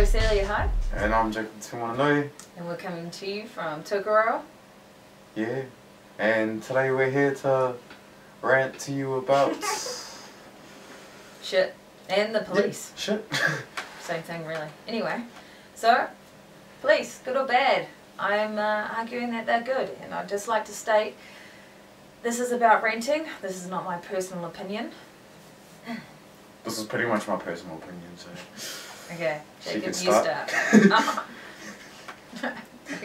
Celia, hi. And I'm Jacob Tumanoi. And we're coming to you from Tokoroa. Yeah. And today we're here to rant to you about... shit. And the police. Yeah, shit. Same thing, really. Anyway, so, police, good or bad? I'm arguing that they're good. And I'd just like to state, this is about renting. This is not my personal opinion. This is pretty much my personal opinion, so... Okay, Jacob, you start.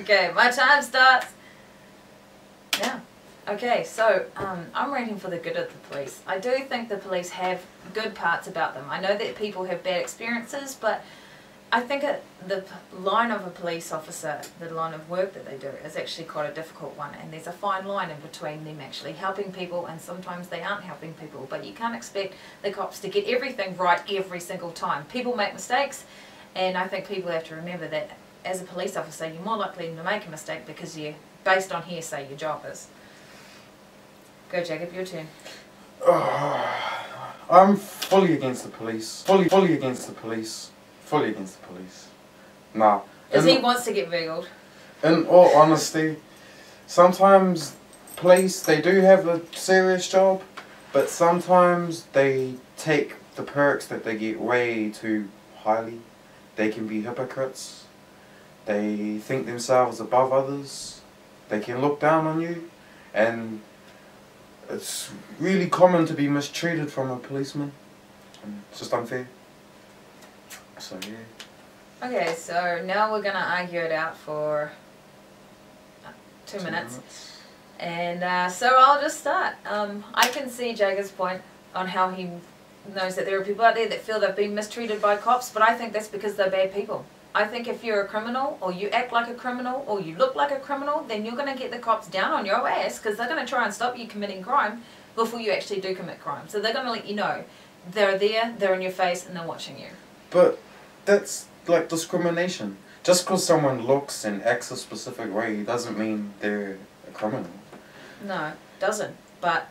Okay, my time starts now. Okay, so I'm ranting for the good of the police. I do think the police have good parts about them. I know that people have bad experiences, but I think the line of a police officer, the line of work that they do, is actually quite a difficult one. And there's a fine line in between them actually helping people and sometimes they aren't helping people. But you can't expect the cops to get everything right every single time. People make mistakes, and I think people have to remember that as a police officer you're more likely to make a mistake because you're based on hearsay your job is. Go Jacob, your turn. I'm fully against the police. Fully against the police. Fully against the police. Nah. Because he wants to get wiggled. In all honesty, sometimes police, they do have a serious job, but sometimes they take the perks that they get way too highly. They can be hypocrites. They think themselves above others. They can look down on you, and it's really common to be mistreated from a policeman. It's just unfair. So yeah. Okay, so now we're going to argue it out for 2 minutes. And so I'll just start. I can see Jacob's point on how he knows that there are people out there that feel they've been mistreated by cops, but I think that's because they're bad people. I think if you're a criminal, or you act like a criminal, or you look like a criminal, then you're going to get the cops down on your ass because they're going to try and stop you committing crime before you actually do commit crime. So they're going to let you know. They're there, they're in your face, and they're watching you. But that's like discrimination. Just because someone looks and acts a specific way doesn't mean they're a criminal. No, it doesn't. But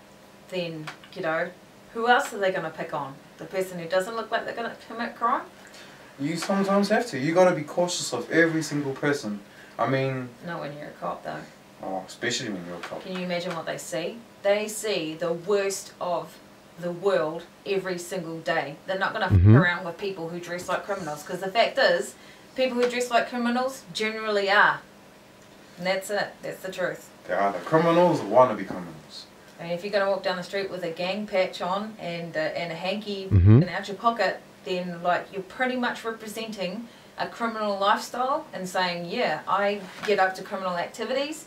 then, you know, who else are they going to pick on? The person who doesn't look like they're going to commit crime? You sometimes have to. You got to be cautious of every single person. I mean... Not when you're a cop, though. Oh, especially when you're a cop. Can you imagine what they see? They see the worst of the world every single day. They're not going to f*** around with people who dress like criminals, because the fact is, people who dress like criminals generally are. And that's it. That's the truth. They're either criminals or wannabe criminals. I mean, if you're going to walk down the street with a gang patch on and a hanky out your pocket, then like you're pretty much representing a criminal lifestyle and saying, yeah, I get up to criminal activities,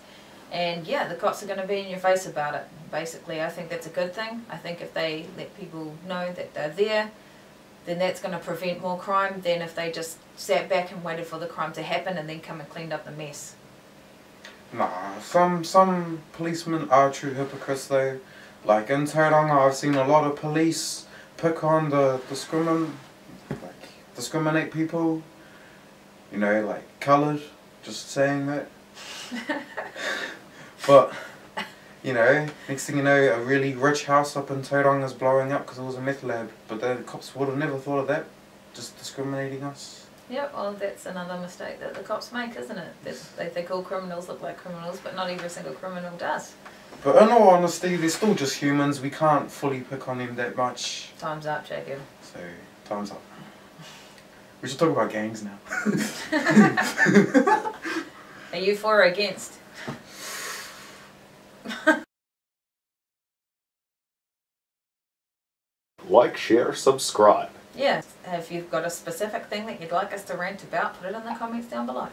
and yeah, the cops are going to be in your face about it. Basically, I think that's a good thing. I think if they let people know that they're there, then that's going to prevent more crime than if they just sat back and waited for the crime to happen and then come and cleaned up the mess. Nah, some policemen are true hypocrites though. Like in Tauranga, I've seen a lot of police pick on the discriminate people. You know, like coloured, just saying that. But, you know, next thing you know, a really rich house up in Tauranga is blowing up because it was a meth lab. But the cops would have never thought of that, just discriminating us. Yeah, well, that's another mistake that the cops make, isn't it? They think all criminals look like criminals, but not every single criminal does. But in all honesty, they're still just humans. We can't fully pick on them that much. Time's up, Jacob. So, time's up. We should talk about gangs now. Are you for or against? Like, share, subscribe. Yeah. If you've got a specific thing that you'd like us to rant about, put it in the comments down below.